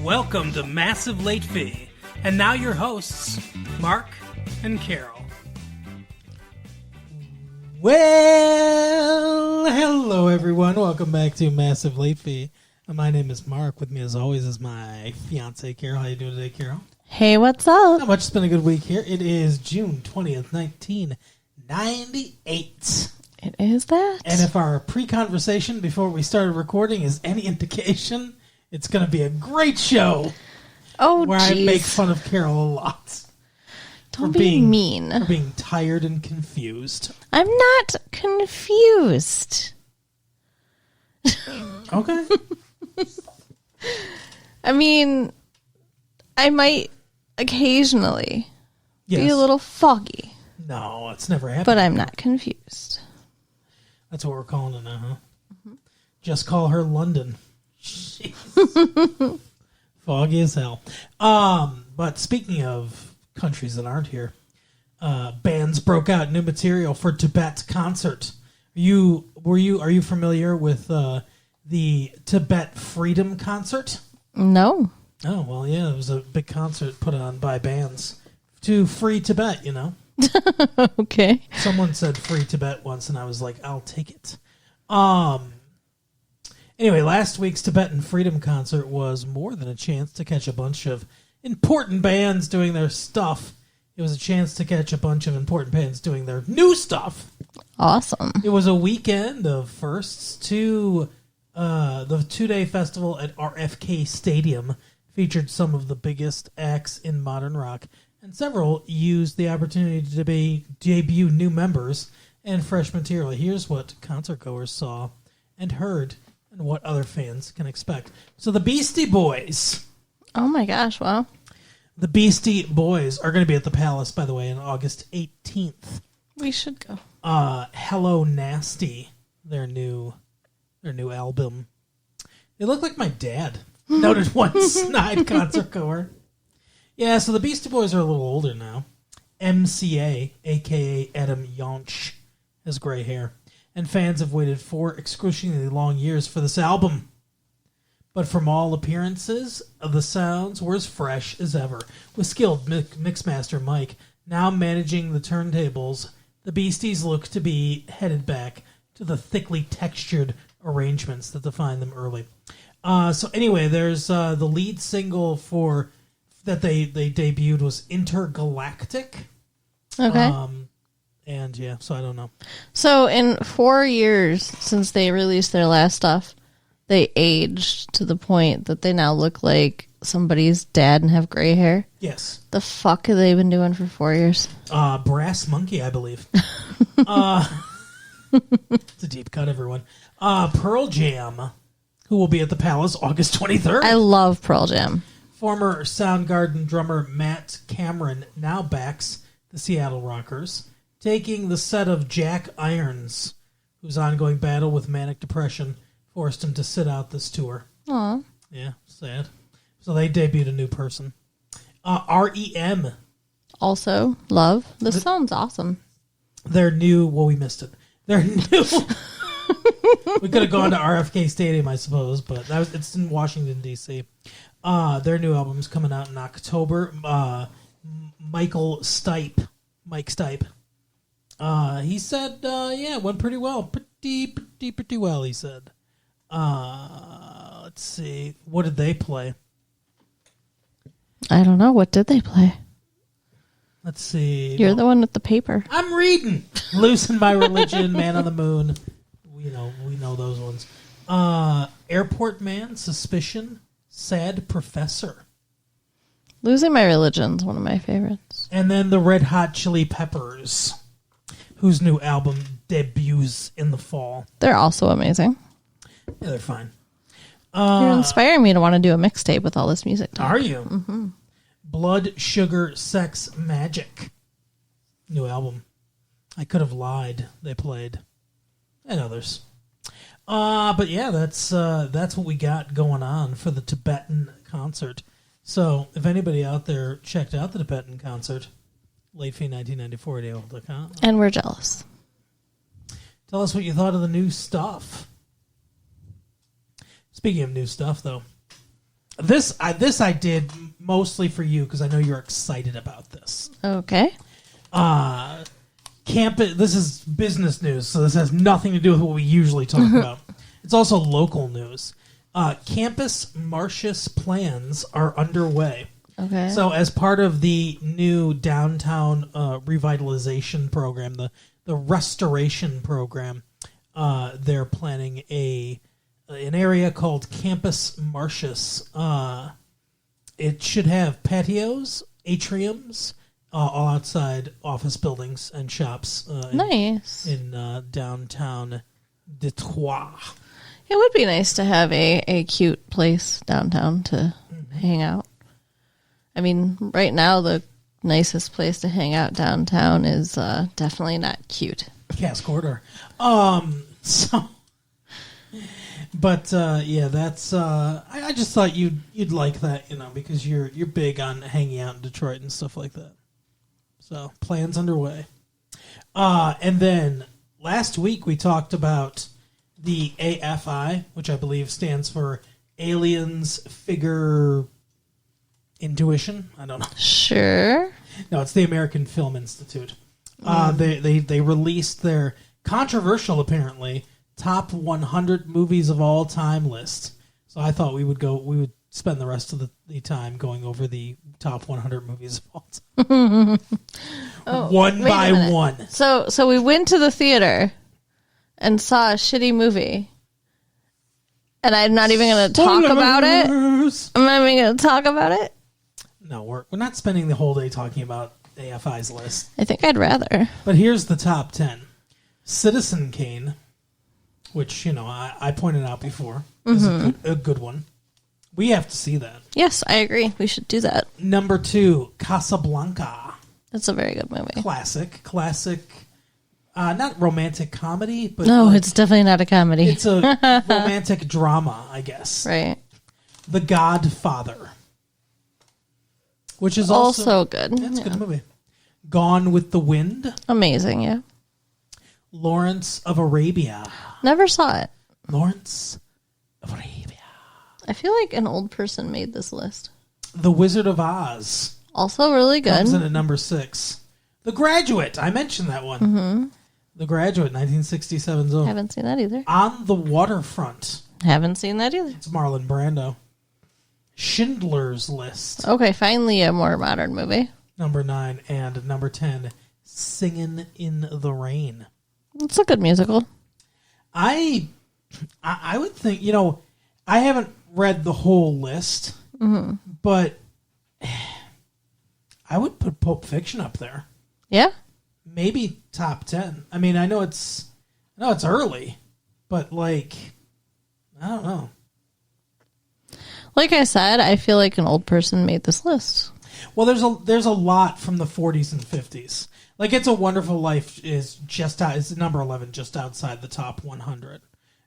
Welcome to Massive Late Fee. And now your hosts, Mark and Carol. Well, hello everyone. Welcome back to Massive Late Fee. My name is Mark. With me as always is my fiance Carol. How you doing today, Carol? Hey, what's up? Not much. It's been a good week here. It is June 20th, 1998. It is that. And if our pre-conversation before we started recording is any indication, it's going to be a great show. Oh, where geez. I make fun of Carol a lot. Don't be mean. For being tired and confused. I'm not confused. Okay. I mean, I might occasionally be a little foggy. No, it's never happened. But I'm not confused. That's what we're calling it now, huh? Mm-hmm. Just call her London. Jeez. Foggy as hell. But speaking of countries that aren't here, bands broke out new material for Tibet concert. Are you familiar with the Tibet Freedom Concert? No. Oh, well, yeah, it was a big concert put on by bands to free Tibet, you know? Okay. Someone said free Tibet once, and I was like, I'll take it. Anyway, last week's Tibetan Freedom Concert was more than a chance to catch a bunch of important bands doing their stuff. It was a chance to catch a bunch of important bands doing their new stuff. Awesome. It was a weekend of firsts to the two-day festival at RFK Stadium featured some of the biggest acts in modern rock, and several used the opportunity to debut new members and fresh material. Here's what concertgoers saw and heard and what other fans can expect. So the Beastie Boys. Oh my gosh, wow. The Beastie Boys are going to be at the Palace, by the way, on August 18th. We should go. Hello Nasty, their new album. They look like my dad, noted one snide concertgoer. Yeah, so the Beastie Boys are a little older now. MCA, a.k.a. Adam Yonch, has gray hair. And fans have waited 4 excruciatingly long years for this album. But from all appearances, the sounds were as fresh as ever. With skilled mixmaster Mike now managing the turntables, the Beasties look to be headed back to the thickly textured arrangements that defined them early. So anyway, there's the lead single for that they debuted was Intergalactic. Okay. And yeah, so I don't know. So in 4 years since they released their last stuff, they aged to the point that they now look like somebody's dad and have gray hair. Yes. The fuck have they been doing for 4 years? Brass Monkey, I believe. It's a deep cut, everyone. Pearl Jam, who will be at the Palace August 23rd. I love Pearl Jam. Former Soundgarden drummer Matt Cameron now backs the Seattle Rockers, taking the set of Jack Irons, whose ongoing battle with manic depression forced him to sit out this tour. Aw. Yeah, sad. So they debuted a new person. REM. Also, love. This sounds awesome. Their new... Well, we missed it. Their new... We could have gone to RFK Stadium, I suppose, but it's in Washington, D.C. Their new album's coming out in October. Mike Stipe. He said, yeah, it went pretty well. Pretty well, he said. Let's see. What did they play? I don't know. What did they play? Let's see. You're the one with the paper. I'm reading. Losing My Religion, Man on the Moon. We know those ones. Airport Man, Suspicion, Sad Professor. Losing My Religion's one of my favorites. And then the Red Hot Chili Peppers, whose new album debuts in the fall. They're also amazing. Yeah, they're fine. You're inspiring me to want to do a mixtape with all this music. Are you? Mm-hmm. Blood, Sugar, Sex, Magic. New album. I Could Have Lied. They played. And others. But yeah, that's what we got going on for the Tibetan concert. So if anybody out there checked out the Tibetan concert, late fee 1994 at AOL.com. And we're jealous. Tell us what you thought of the new stuff. Speaking of new stuff, though, This I did mostly for you because I know you're excited about this. Okay. Campus. This is business news, so this has nothing to do with what we usually talk about. It's also local news. Campus Martius plans are underway. Okay. So, as part of the new downtown revitalization program, the restoration program, they're planning an area called Campus Martius. It should have patios, atriums, all outside office buildings and shops. Nice. In downtown Detroit. It would be nice to have a cute place downtown to hang out. I mean, right now the nicest place to hang out downtown is definitely not cute. Cass Corridor. Yeah, that's. I just thought you'd like that, because you're big on hanging out in Detroit and stuff like that. So plans underway. And then last week we talked about the AFI, which I believe stands for Aliens Figure Intuition. I don't know. Sure. No, it's the American Film Institute. They released their controversial, apparently, top 100 movies of all time list. So I thought we would spend the rest of the time going over the top 100 movies of all time. One by one. So we went to the theater and saw a shitty movie. And I'm not even going to talk about it. I'm not even going to talk about it. No, we're not spending the whole day talking about AFI's list. I think I'd rather. But here's the top 10. Citizen Kane, which, I pointed out before, is a good one. We have to see that. Yes, I agree. We should do that. Number 2, Casablanca. That's a very good movie. Classic. Not romantic comedy, but... No, it's definitely not a comedy. It's a romantic drama, I guess. Right. The Godfather. Which is also good. That's a good movie. Gone with the Wind. Amazing, yeah. Lawrence of Arabia. Never saw it. Lawrence of Arabia. I feel like an old person made this list. The Wizard of Oz. Also really good. Comes in at number 6. The Graduate. I mentioned that one. Mm-hmm. The Graduate, 1967's own. Haven't seen that either. On the Waterfront. Haven't seen that either. It's Marlon Brando. Schindler's List. Okay, finally a more modern movie. Number 9. And number 10, Singin' in the Rain. It's a good musical. I would think, I haven't read the whole list, but I would put Pulp Fiction up there. Yeah? Maybe top 10. I mean, I know it's early, but I don't know. Like I said, I feel like an old person made this list. Well, there's a lot from the 40s and 50s. Like It's a Wonderful Life is number 11, just outside the top 100.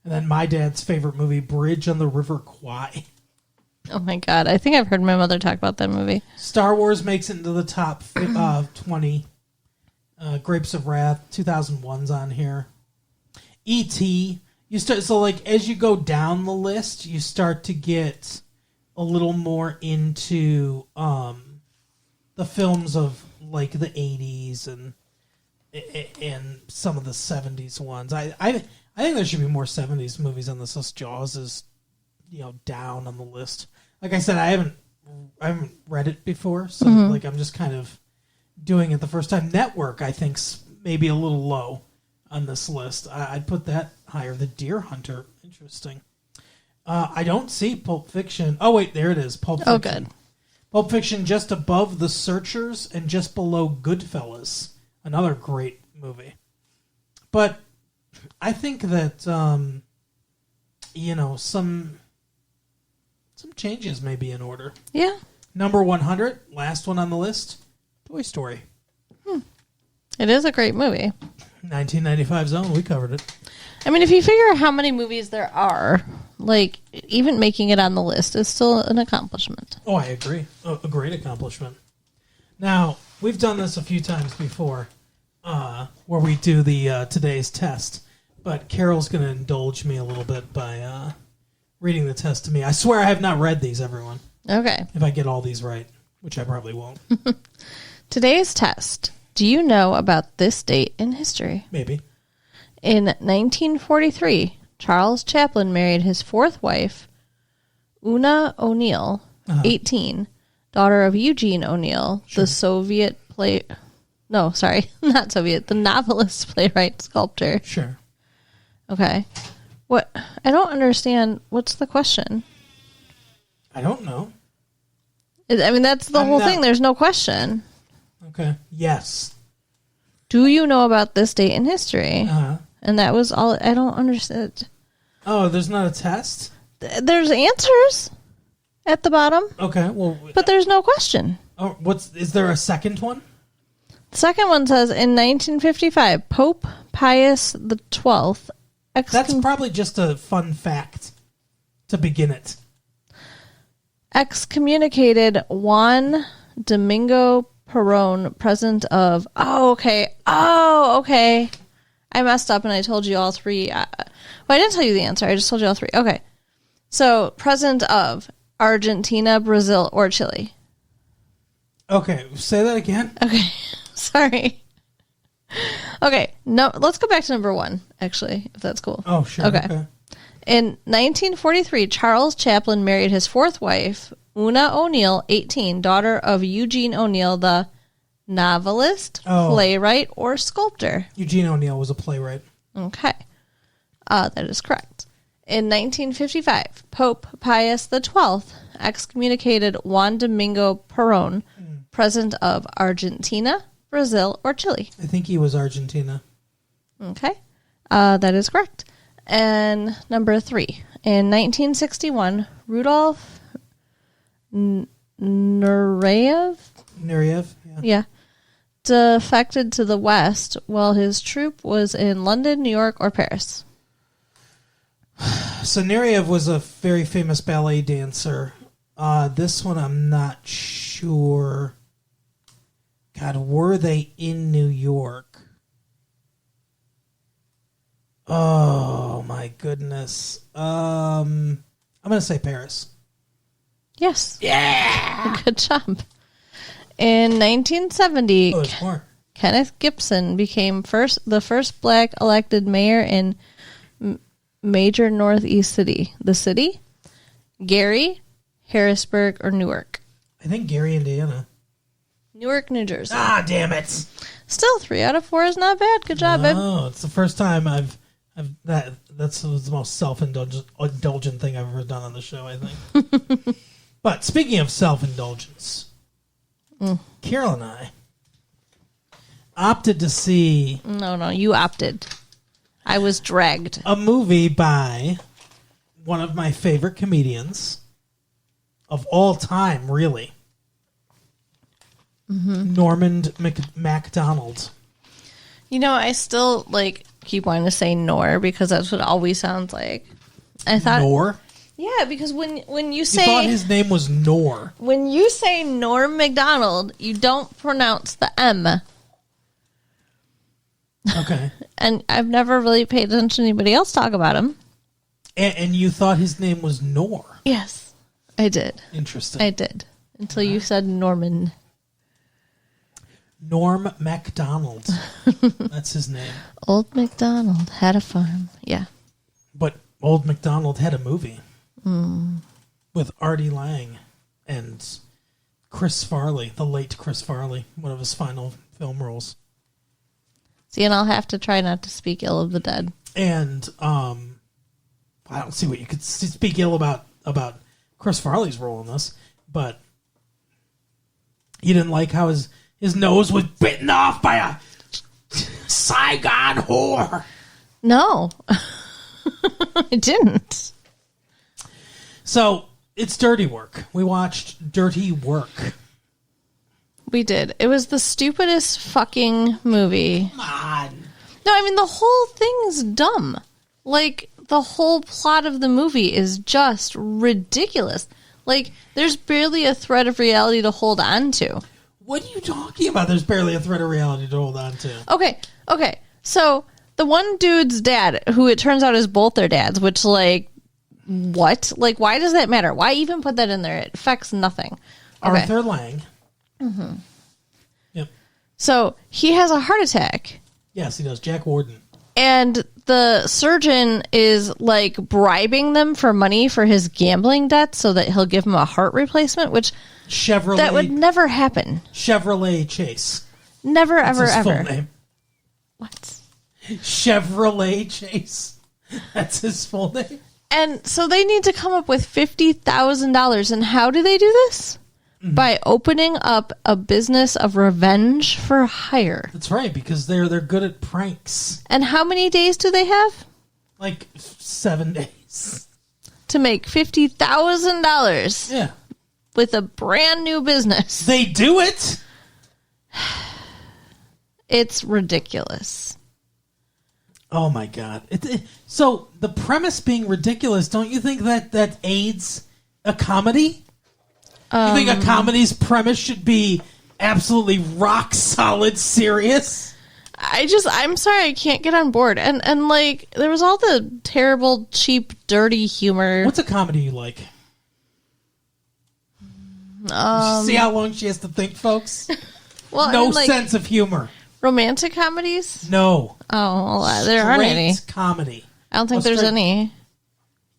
And then my dad's favorite movie, Bridge on the River Kwai. Oh my god, I think I've heard my mother talk about that movie. Star Wars makes it into the top 20. Grapes of Wrath, 2001's on here. E.T. As you go down the list, you start to get a little more into the films of like the 80s and some of the 70s ones. I think there should be more 70s movies on this list. Jaws is, down on the list. Like I said, I haven't read it before, so I'm just kind of doing it the first time. Network, I think's maybe a little low on this list. I'd put that higher. The Deer Hunter, interesting. I don't see Pulp Fiction. Oh wait, there it is. Pulp Fiction. Oh, good. Pulp Fiction just above The Searchers and just below Goodfellas. Another great movie. But I think that some changes may be in order. Yeah. Number 100, last one on the list, Toy Story. It is a great movie. 1995's own, we covered it. I mean, if you figure how many movies there are, even making it on the list is still an accomplishment. Oh, I agree. A great accomplishment. Now, we've done this a few times before, where we do the today's test, but Carol's going to indulge me a little bit by reading the test to me. I swear I have not read these, everyone. Okay. If I get all these right, which I probably won't. Today's test. Do you know about this date in history? Maybe. In 1943, Charles Chaplin married his fourth wife, Una O'Neill, 18, daughter of Eugene O'Neill, the Soviet the novelist, playwright, sculptor. Sure. Okay. What? I don't understand. What's the question? I don't know. I mean, that's the whole thing. There's no question. Okay. Yes. Do you know about this date in history? Uh-huh. And that was all. I don't understand. Oh, there's not a test? There's answers at the bottom, Okay, well... but there's no question. Oh, is there a second one? The second one says, in 1955, Pope Pius XII... That's probably just a fun fact to begin it. excommunicated Juan Domingo Perón, president of... Oh, okay. I messed up and I told you all three. Well, I didn't tell you the answer. I just told you all three. Okay. So, president of Argentina, Brazil, or Chile. Okay, say that again. Okay. Sorry. Okay. No, let's go back to number one, actually, if that's cool. Oh, sure. Okay. In 1943, Charles Chaplin married his fourth wife, Una O'Neill, 18, daughter of Eugene O'Neill, the novelist, playwright, or sculptor. Eugene O'Neill was a playwright. Okay. That is correct. In 1955, Pope Pius XII excommunicated Juan Domingo Perón, president of Argentina, Brazil, or Chile. I think he was Argentina. Okay. That is correct. And number three. In 1961, Rudolf Nureyev? Nureyev, Yeah. Defected to the West while his troupe was in London, New York, or Paris. So Nureyev was a very famous ballet dancer. This one I'm not sure. God, were they in New York? Oh my goodness. I'm gonna say Paris. Yes. Yeah. Good job. In 1970, Kenneth Gibson became the first black elected mayor in major northeast city. The city? Gary, Harrisburg, or Newark? I think Gary, Indiana. Newark, New Jersey. Ah, damn it. Still 3 out of 4 is not bad. Good job, babe. Oh, it's the first time that's the most self-indulgent thing I've ever done on the show, I think. But speaking of self-indulgence, Carol and I opted to see... No, you opted. I was dragged. A movie by one of my favorite comedians of all time, really. Norman MacDonald. You know, I still keep wanting to say Nor because that's what it always sounds like. I thought Nor? Yeah, because when you You say thought his name was Nor. when you say Norm MacDonald, you don't pronounce the M. Okay. And I've never really paid attention to anybody else talk about him. And you thought his name was Nor. Yes, I did. Interesting. I did. Until you said Norman. Norm MacDonald. That's his name. Old MacDonald had a farm. Yeah. But Old MacDonald had a movie with Artie Lang and Chris Farley, the late Chris Farley, one of his final film roles. See, and I'll have to try not to speak ill of the dead. And I don't see what you could speak ill about Chris Farley's role in this, but you didn't like how his nose was bitten off by a Saigon whore. No, I didn't. So it's Dirty Work. We watched Dirty Work. We did. It was the stupidest fucking movie. Come on. No, I mean, the whole thing's dumb. The whole plot of the movie is just ridiculous. There's barely a thread of reality to hold on to. What are you talking about? There's barely a thread of reality to hold on to. Okay. So, the one dude's dad, who it turns out is both their dads, which, What? Like, why does that matter? Why even put that in there? It affects nothing. Okay. Arthur Lang. Mm-hmm. Yep. So he has a heart attack. Yes, he does. Jack Warden. And the surgeon is like bribing them for money for his gambling debts so that he'll give him a heart replacement, which Chevrolet. that would never happen. Chevrolet Chase. Never, That's ever, his ever. full name. What? Chevrolet Chase. That's his full name. And so they need to come up with $50,000. And how do they do this? Mm-hmm. By opening up a business of revenge for hire. That's right, because they're good at pranks. And how many days do they have? Like 7 days. To make $50,000 Yeah. with a brand new business. They do it. It's ridiculous. Oh my god! So the premise being ridiculous, don't you think that aids a comedy? You think a comedy's premise should be absolutely rock solid serious? I'm sorry, I can't get on board. And like, there was all the terrible, cheap, dirty humor. What's a comedy you like? See how long she has to think, folks? Well, No I mean, like, sense of humor. romantic comedies? No. Oh, well, there aren't any. Straight comedy. I don't think A there's straight- any.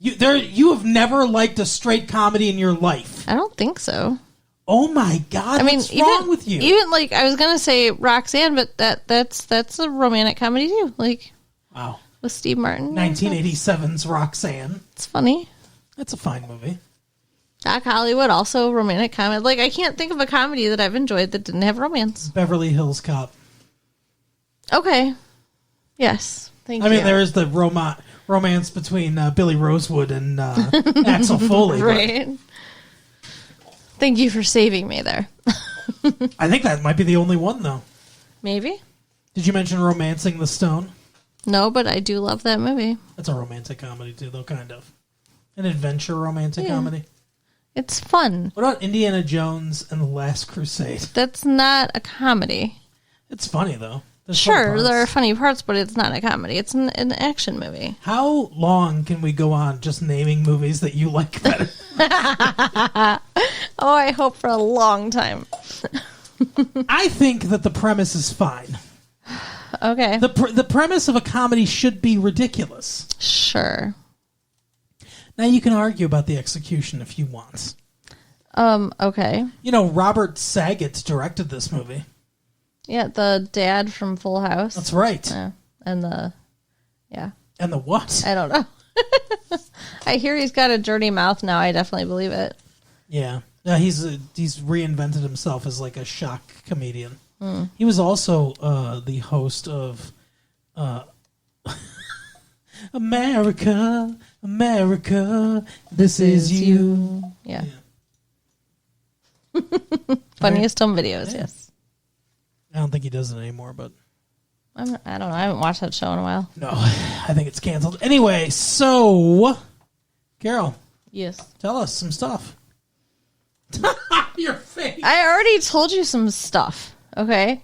You have never liked a straight comedy in your life. I don't think so. Oh my god! I mean, what's wrong with you? Even like I was gonna say Roxanne, but that's a romantic comedy too. Like Wow. with Steve Martin. 1987's Roxanne. It's funny. That's a fine movie. Doc Hollywood, also romantic comedy. Like I can't think of a comedy that I've enjoyed that didn't have romance. Beverly Hills Cop. Okay. Yes. Thank you. I mean, there is the romance between Billy Rosewood and Axel Foley. but right. Thank you for saving me there. I think that might be the only one, though. Maybe. Did you mention Romancing the Stone? No, but I do love that movie. That's a romantic comedy, too, though, kind of. An adventure romantic comedy. It's fun. What about Indiana Jones and the Last Crusade? That's not a comedy. It's funny, though. There's fun Sure, parts. there are funny parts, but it's not a comedy. It's an action movie. How long can we go on just naming movies that you like better? Oh, I hope for a long time. I think that the premise is fine. Okay. The premise of a comedy should be ridiculous. Sure. Now, you can argue about the execution if you want. Okay. You know, Robert Saget directed this movie. Yeah, the dad from Full House. That's right. Yeah. And yeah. And the what? I don't know. I hear he's got a dirty mouth now. I definitely believe it. Yeah. He's reinvented himself as like a shock comedian. He was also the host of America, America, this is you. Yeah. Funniest home videos, yes. I don't think he does it anymore, but I don't know. I haven't watched that show in a while. no, I think it's canceled. Anyway, so, Carol, Yes. tell us some stuff. Your face. I already told you some stuff, okay?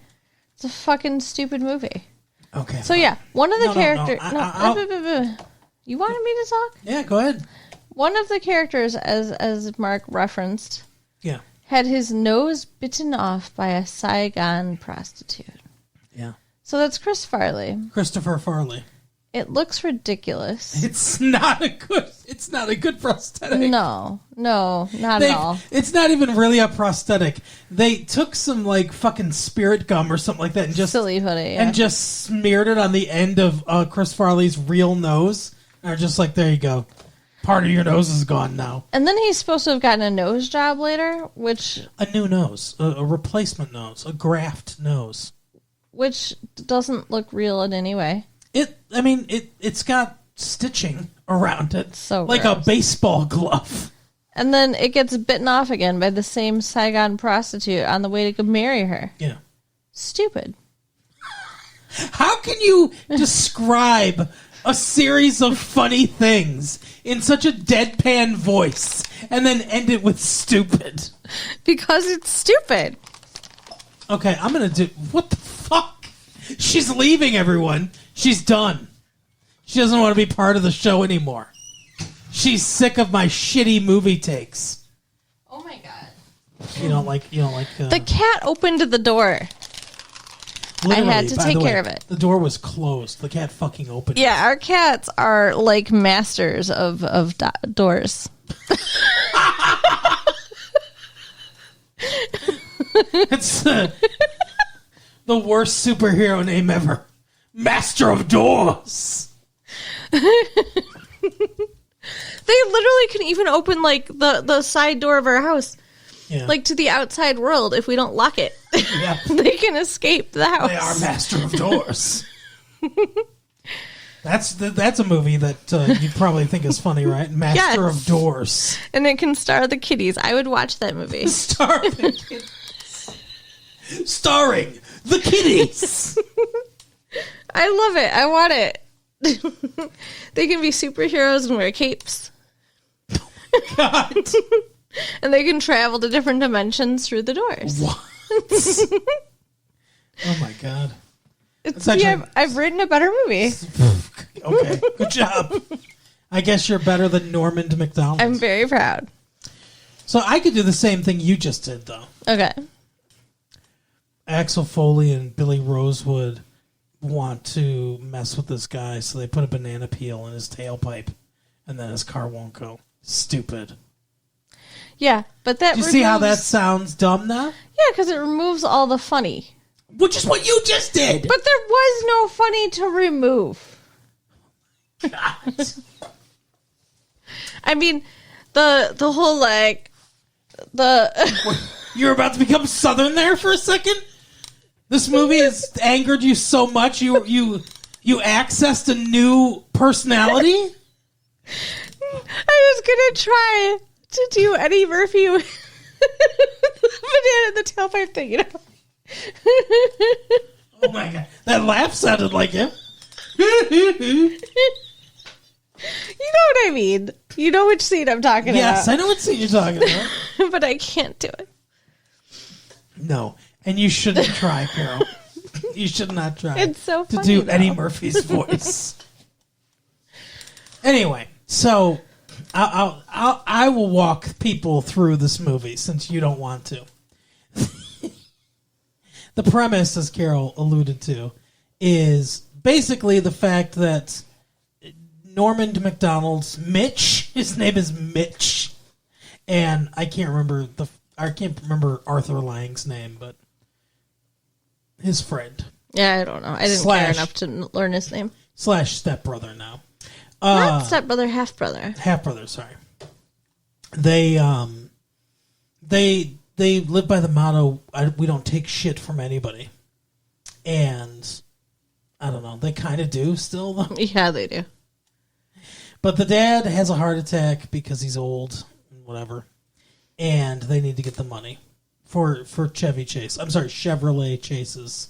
It's a fucking stupid movie. Okay. So, yeah, one of the No, characters... I'll- You wanted me to talk? Yeah, go ahead. One of the characters, as Mark referenced, Yeah. had his nose bitten off by a Saigon prostitute. Yeah. So that's Chris Farley. Christopher Farley. It looks ridiculous. It's not a good prosthetic. No, not at all. It's not even really a prosthetic. They took some like fucking spirit gum or something like that and just Silly hoodie, yeah. and just smeared it on the end of Chris Farley's real nose. And are just like, there you go. Part of your nose is gone now. And then he's supposed to have gotten a nose job later, which A new nose, a replacement nose, a graft nose. doesn't look real in any way. It's got stitching around it, So like gross. a baseball glove. And then it gets bitten off again by the same Saigon prostitute on the way to go marry her. Yeah. Stupid. How can you describe a series of funny things in such a deadpan voice and then end it with stupid? Because it's stupid. Okay, I'm gonna do... What the fuck? She's leaving, everyone. She's done. She doesn't want to be part of the show anymore. She's sick of my shitty movie takes. Oh my god. You don't like. The cat opened the door. I had to by take the way, care of it. The door was closed. The cat fucking opened it. Yeah, our cats are like masters of doors. It's the worst superhero name ever. Master of Doors. They literally can even open like the side door of our house, Yeah. like to the outside world if we don't lock it. Yeah. They can escape the house. They are Master of Doors. That's a movie that you'd probably think is funny, right? Master Yes. of Doors. And it can star the kitties. I would watch that movie. Starring the kitties. I love it. I want it. They can be superheroes and wear capes. God. And they can travel to different dimensions through the doors. What? Oh my God. See, I've written a better movie. Okay, good job. I guess you're better than Norman McDonald. I'm very proud. So I could do the same thing you just did, though. Okay. Axel Foley and Billy Rosewood want to mess with this guy, so they put a banana peel in his tailpipe, and then his car won't go. Stupid. Yeah, but that Do you see how that sounds dumb now? Yeah, because it removes all the funny. Which is what you just did. But there was no funny to remove. I mean, the whole like the You're about to become Southern there for a second? This movie has angered you so much you accessed a new personality? I was gonna try to do Eddie Murphy with the banana in the tailpipe thing, you know. Oh my God. That laugh sounded like him. You know what I mean. You know which scene I'm talking Yes, about. I know what scene you're talking about. But I can't do it. No, and you shouldn't try, Carol. You should not try. It's so to funny, do though. Eddie Murphy's voice. Anyway, so I will walk people through this movie since you don't want to. The premise, as Carol alluded to, is basically the fact that Norman McDonald's Mitch, his name is Mitch, and I can't remember Arthur Lang's name, but his friend Yeah, I don't know. I didn't care enough to learn his name. / stepbrother now. Not stepbrother, half brother. Half brother, sorry. They live by the motto, we don't take shit from anybody. And I don't know, they kind of do still, though. Yeah, they do. But the dad has a heart attack because he's old, whatever. And they need to get the money for Chevrolet Chase's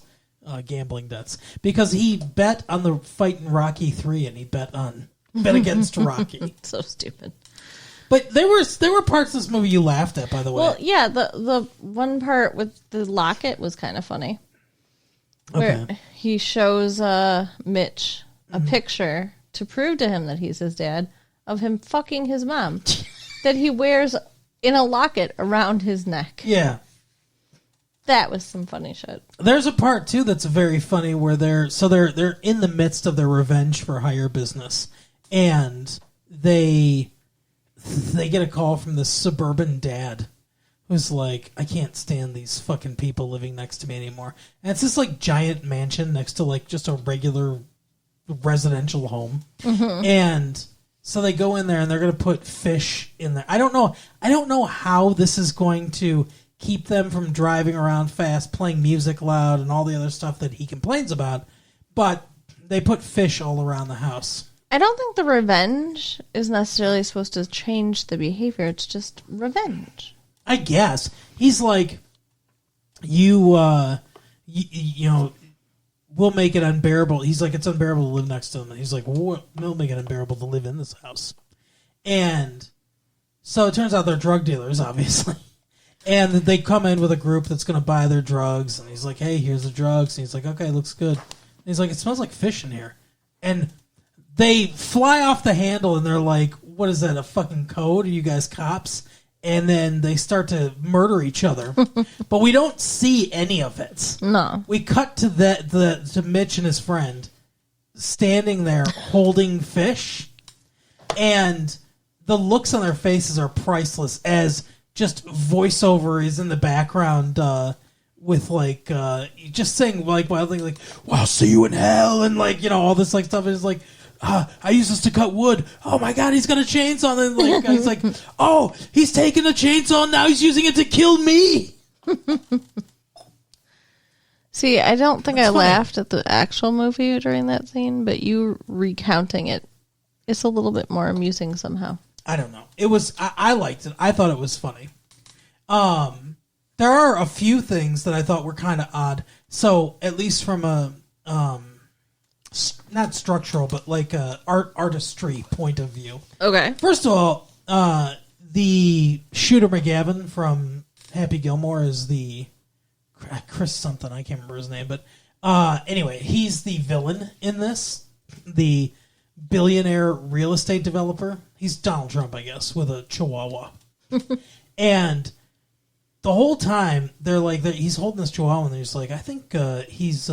gambling debts. Because he bet on the fight in Rocky 3 and he bet against Rocky. So stupid. But there were parts of this movie you laughed at, by the way. Well, yeah, the one part with the locket was kind of funny. Where Okay. he shows Mitch a picture to prove to him that he's his dad of him fucking his mom that he wears in a locket around his neck. Yeah. That was some funny shit. There's a part too that's very funny where they're in the midst of their revenge for hire business, and they get a call from this suburban dad who's like, I can't stand these fucking people living next to me anymore. And it's this like giant mansion next to like just a regular residential home. And so they go in there and they're going to put fish in there. I don't know how this is going to keep them from driving around fast, playing music loud, and all the other stuff that he complains about. But they put fish all around the house. I don't think the revenge is necessarily supposed to change the behavior. It's just revenge. I guess he's like, you know, we'll make it unbearable. He's like, it's unbearable to live next to him. And he's like, we'll make it unbearable to live in this house. And so it turns out they're drug dealers, obviously. And they come in with a group that's going to buy their drugs. And he's like, hey, here's the drugs. And he's like, okay, looks good. And he's like, it smells like fish in here. And they fly off the handle and they're like, what is that, a fucking code? Are you guys cops? And then they start to murder each other. But we don't see any of it. No. We cut to to Mitch and his friend standing there holding fish, and the looks on their faces are priceless as just voiceover is in the background with like just saying like wildly like, well, I'll see you in hell, and like, you know, all this like stuff is like, I use this to cut wood. Oh my god, he's got a chainsaw. And like, he's like, oh, he's taking a chainsaw, now he's using it to kill me. See, I don't think I funny. laughed at the actual movie during that scene, but you recounting it, it's a little bit more amusing somehow. I don't know. It was, I liked it. I thought it was funny. There are a few things that I thought were kind of odd. So at least from a, not structural, but like a artistry point of view. Okay. First of all, the Shooter McGavin from Happy Gilmore is the Chris something. I can't remember his name, but anyway, he's the villain in this. The billionaire real estate developer. He's Donald Trump, I guess, with a chihuahua. And the whole time they're like, he's holding this chihuahua, and they're just like, I think he's.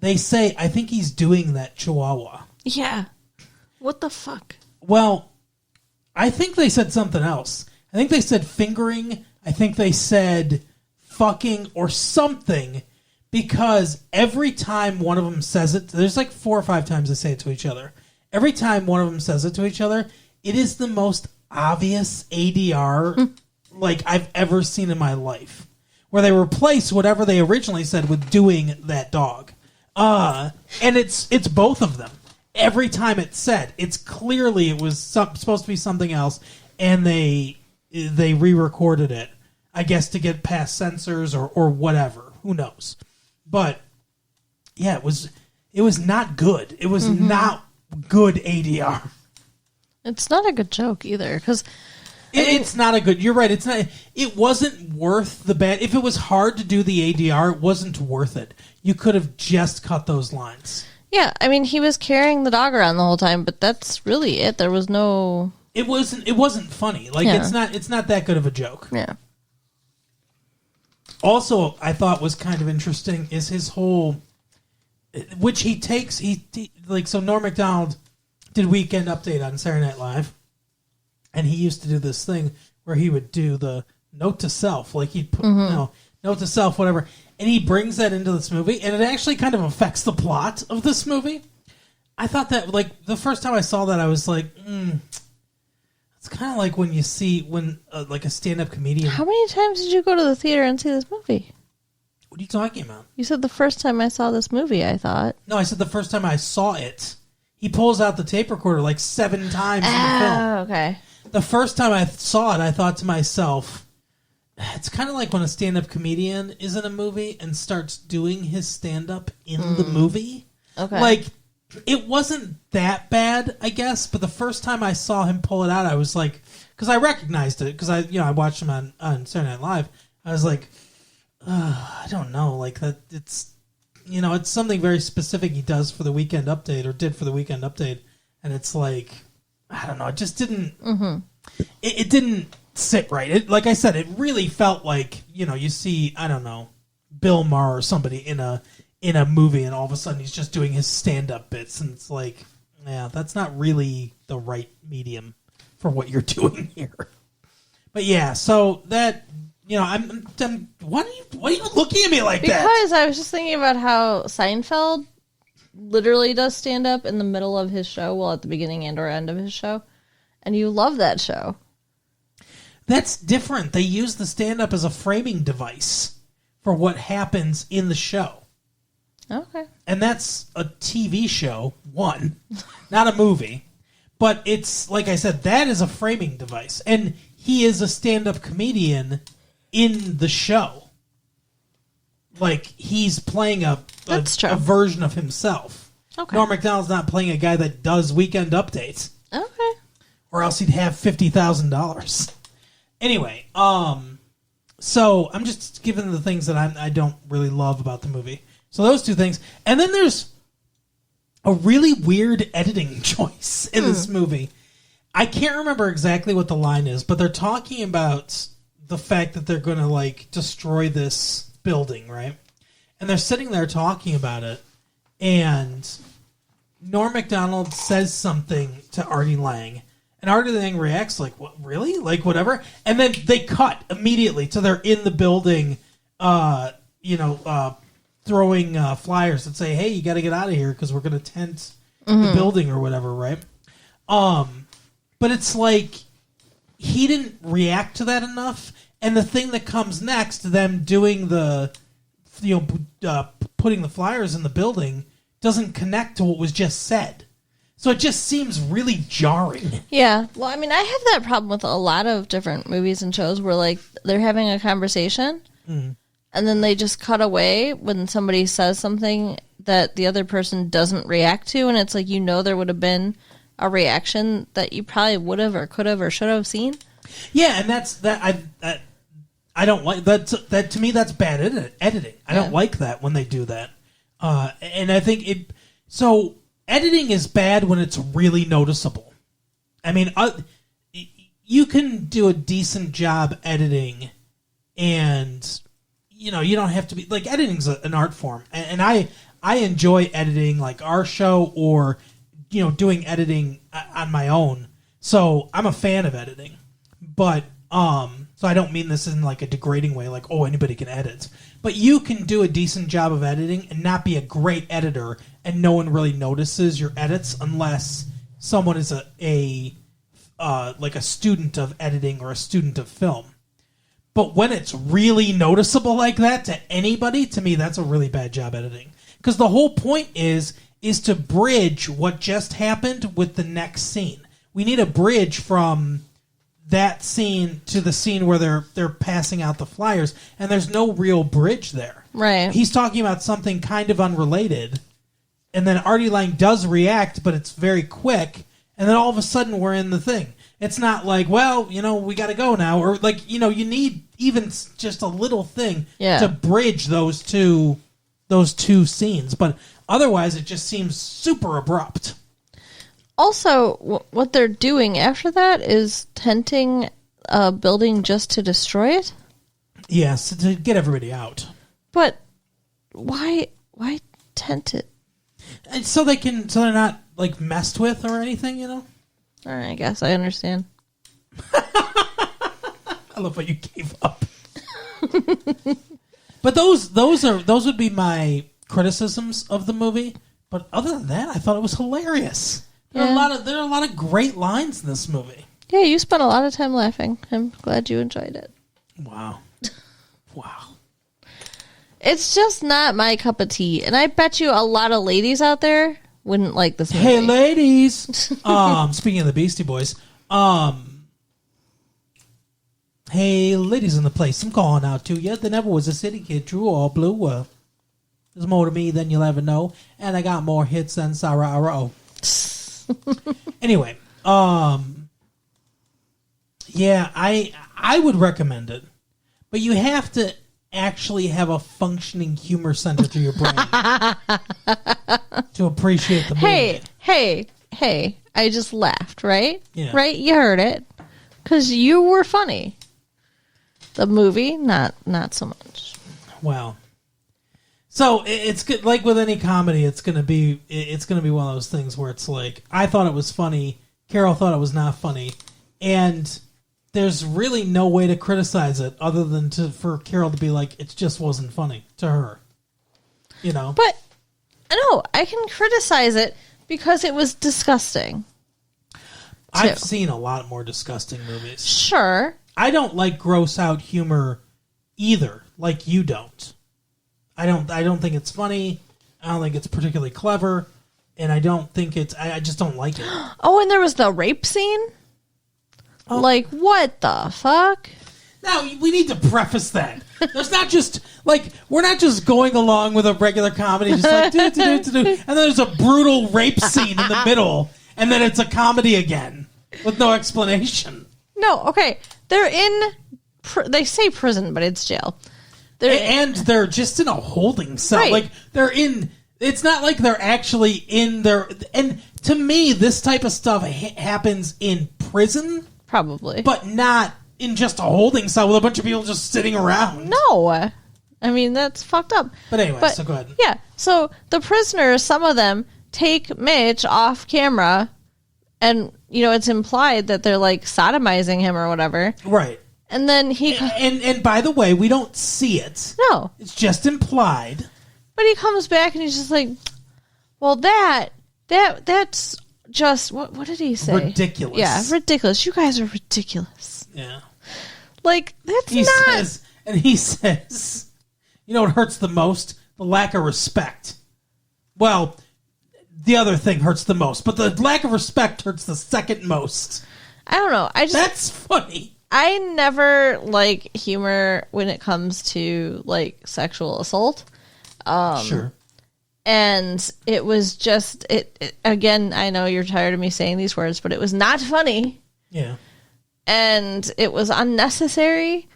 They say, I think he's doing that chihuahua. Yeah. What the fuck? Well, I think they said something else. I think they said fingering. I think they said fucking or something, because every time one of them says it, there's like 4 or 5 times they say it to each other. Every time one of them says it to each other, it is the most obvious ADR like I've ever seen in my life, where they replace whatever they originally said with doing that dog. And it's both of them. Every time it's said, it's clearly it was supposed to be something else, and they re-recorded it, I guess, to get past censors or whatever. Who knows? But yeah, it was not good. It was not good ADR. It's not a good joke either, because It's not a good. You're right. It's not. It wasn't worth the bad. If it was hard to do the ADR, it wasn't worth it. You could have just cut those lines. yeah, I mean, he was carrying the dog around the whole time, but that's really it. There was no. It wasn't funny. Like, Yeah. it's not that good of a joke. Yeah. Also, I thought was kind of interesting is his whole, which he takes. Like, so Norm Macdonald did Weekend Update on Saturday Night Live, and he used to do this thing where he would do the note to self, like he'd put note to self, whatever, and he brings that into this movie, and it actually kind of affects the plot of this movie. I thought that, like, the first time I saw that, I was like, it's kind of like when you see like a stand-up comedian. How many times did you go to the theater and see this movie? What are you talking about? You said the first time I saw this movie, I thought. No, I said the first time I saw it. He pulls out the tape recorder like 7 times in the film. Oh, okay. The first time I saw it, I thought to myself, it's kind of like when a stand-up comedian is in a movie and starts doing his stand-up in the movie. Okay. Like, it wasn't that bad, I guess, but the first time I saw him pull it out, I was like, because I recognized it, because I watched him on Saturday Night Live. I was like, I don't know, like that. It's it's something very specific he does for the Weekend Update, or did for the Weekend Update, and it's like, I don't know, it just didn't. It didn't sit right. It, like I said, it really felt like you see, I don't know, Bill Maher or somebody in a movie, and all of a sudden he's just doing his stand-up bits, and it's like, yeah, that's not really the right medium for what you're doing here. But yeah, so that I'm why are you looking at me like that? Because I was just thinking about how Seinfeld literally does stand up in the middle of his show, well, at the beginning and or end of his show, and you love that show. That's different. They use the stand-up as a framing device for what happens in the show. Okay. And that's a TV show, not a movie. But it's, like I said, that is a framing device. And he is a stand-up comedian in the show. Like, he's playing a version of himself. Okay. Norm Macdonald's not playing a guy that does Weekend Updates. Okay. Or else he'd have $50,000. Anyway, so I'm just giving the things that I don't really love about the movie. So those two things. And then there's a really weird editing choice in this movie. I can't remember exactly what the line is, but they're talking about the fact that they're going to like destroy this building, right? And they're sitting there talking about it, and Norm Macdonald says something to Artie Lang, and Artie Lang reacts like, "What? Really? Like whatever?" And then they cut immediately to they're in the building, throwing flyers that say, "Hey, you got to get out of here because we're going to tent the building or whatever," right? But it's like he didn't react to that enough, and the thing that comes next, them doing the, putting the flyers in the building, doesn't connect to what was just said. So it just seems really jarring. Yeah. Well, I mean, I have that problem with a lot of different movies and shows where, like, they're having a conversation, and then they just cut away when somebody says something that the other person doesn't react to, and it's like, there would have been a reaction that you probably would have or could have or should have seen. Yeah, and that's that. I don't like that. That to me, that's bad editing. I don't like that when they do that. And I think it. So editing is bad when it's really noticeable. I mean, you can do a decent job editing, and you don't have to be like editing's an art form, and I enjoy editing, like our show or doing editing on my own. So I'm a fan of editing, but so I don't mean this in like a degrading way, like, oh, anybody can edit. But you can do a decent job of editing and not be a great editor, and no one really notices your edits unless someone is a student of editing or a student of film. But when it's really noticeable like that to anybody, to me, that's a really bad job editing. Because the whole point is to bridge what just happened with the next scene. We need a bridge from that scene to the scene where they're passing out the flyers, and there's no real bridge there. Right. He's talking about something kind of unrelated, and then Artie Lang does react, but it's very quick, and then all of a sudden we're in the thing. It's not like, well, we got to go now, or like, you need even just a little thing to bridge those two scenes, but otherwise it just seems super abrupt. Also, what they're doing after that is tenting a building just to destroy it? Yes, to get everybody out. But why tent it? And so they're not like messed with or anything, All right, I guess I understand. I love how you gave up. But those would be my criticisms of the movie. But other than that, I thought it was hilarious. There are a lot of great lines in this movie. Yeah, you spent a lot of time laughing. I'm glad you enjoyed it. Wow. It's just not my cup of tea, and I bet you a lot of ladies out there wouldn't like this movie. Hey, ladies. Speaking of the Beastie Boys, hey, ladies in the place, I'm calling out to you. There never was a city kid, true or blue. There's more to me than you'll ever know, and I got more hits than Sarah Arrow. Anyway, yeah, I would recommend it, but you have to actually have a functioning humor center through your brain to appreciate the movie. Hey, I just laughed, right? Yeah. Right? You heard it. Because you were funny. The movie, not so much. Wow. So it's good. Like with any comedy, it's gonna be one of those things where it's like, I thought it was funny, Carol thought it was not funny, and there's really no way to criticize it other than for Carol to be like, it just wasn't funny to her. But no, I can criticize it because it was disgusting. I've seen a lot more disgusting movies. Sure. I don't like gross out humor either, like you don't. I don't think it's funny. I don't think it's particularly clever, and I just don't like it. Oh, and there was the rape scene? Oh. Like, what the fuck? Now, we need to preface that. There's not just, like, we're not just going along with a regular comedy, just like, and then there's a brutal rape scene in the middle, and then it's a comedy again, with no explanation. No, okay. They're in, they say prison, but it's jail. They're just in a holding cell. Right. Like, it's not like they're actually in their, and to me, this type of stuff happens in prison, Probably. but not in just a holding cell with a bunch of people just sitting around. No. I mean, that's fucked up. But anyway, But, so go ahead. Yeah. So the prisoners, some of them, take Mitch off camera, and, you know, it's implied that they're, like, sodomizing him or whatever. Right. And then he... And by the way, we don't see it. No. It's just implied. But he comes back and he's just like, well, that's just... What did he say? Ridiculous. Yeah, ridiculous. You guys are ridiculous. Yeah. Like, that's He not... says, you know what hurts the most? The lack of respect. Well, the other thing hurts the most, but the lack of respect hurts the second most. I don't know. That's funny. I never like humor when it comes to, like, sexual assault. Sure. And it was just... It again, I know you're tired of me saying these words, but it was not funny. Yeah. And it was unnecessary.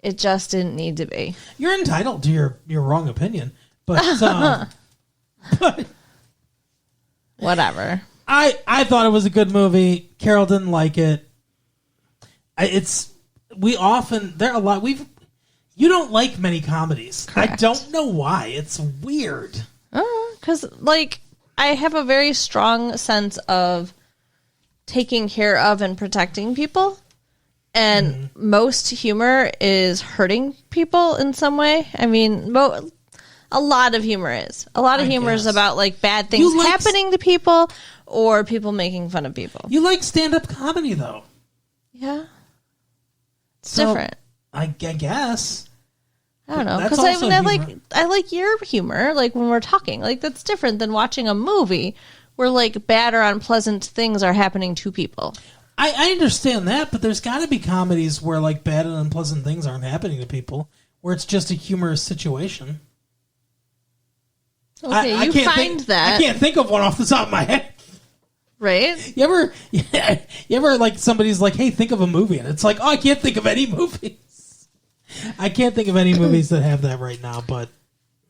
It just didn't need to be. You're entitled to your wrong opinion, but but Whatever. I thought it was a good movie. Carol didn't like it. You don't like many comedies. Correct. I don't know why. It's weird. Because, like, I have a very strong sense of taking care of and protecting people. And most humor is hurting people in some way. I mean, a lot of humor is. A lot of humor is about, like, bad things happening to people or people making fun of people. You like stand-up comedy, though. Yeah. It's So, different. I guess. I don't know. That's Because also humor. I like your humor, like, when we're talking. Like, that's different than watching a movie where, like, bad or unpleasant things are happening to people. I understand that, but there's got to be comedies where, like, bad and unpleasant things aren't happening to people, where it's just a humorous situation. Okay, I you can't find think, that. I can't think of one off the top of my head. Right? You ever like somebody's like, hey, think of a movie, and it's like, oh, I can't think of any movies. I can't think of any movies that have that right now, but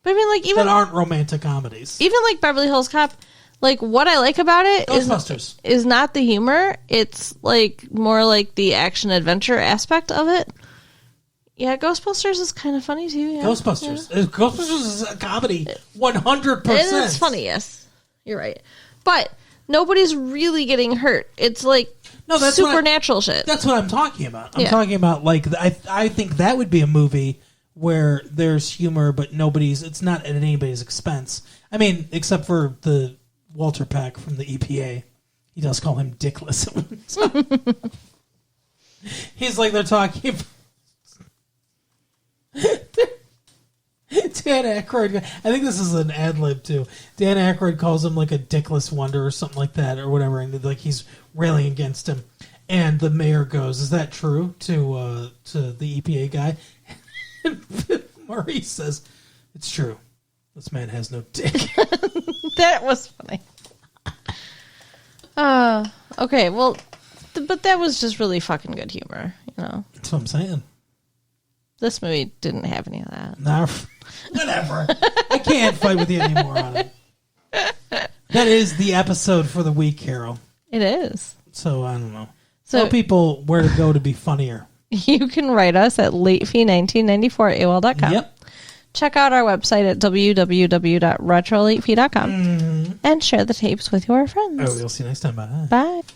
I mean, like, that aren't romantic comedies. even like Beverly Hills Cop, like, what I like about it Ghostbusters is not the humor. It's, like, more like the action adventure aspect of it. Yeah, Ghostbusters is kind of funny too. Yeah. Ghostbusters is a comedy, 100%. And it's funny, yes, you're right. But nobody's really getting hurt. It's like that's supernatural shit. That's what I'm talking about. I'm talking about, like, I think that would be a movie where there's humor, but it's not at anybody's expense. I mean, except for the Walter Peck from the EPA. He does call him Dickless. He's like, they're talking about Dan Aykroyd. I think this is an ad lib too. Dan Aykroyd calls him like a dickless wonder or something like that, or whatever, and like he's railing against him. And the mayor goes, "Is that true?" to the EPA guy. And Bill Murray says, "It's true. This man has no dick." That was funny. Okay, well, but that was just really fucking good humor, you know. That's what I'm saying. This movie didn't have any of that. Nah, whatever. I can't fight with you anymore on it. That is the episode for the week, Carol. It is. So, I don't know. So Tell people where to go to be funnier. you can write us at latefee1994@AOL.com. Yep. Check out our website at www.retrolatefee.com and share the tapes with your friends. Oh, we'll see you next time. Bye. Bye.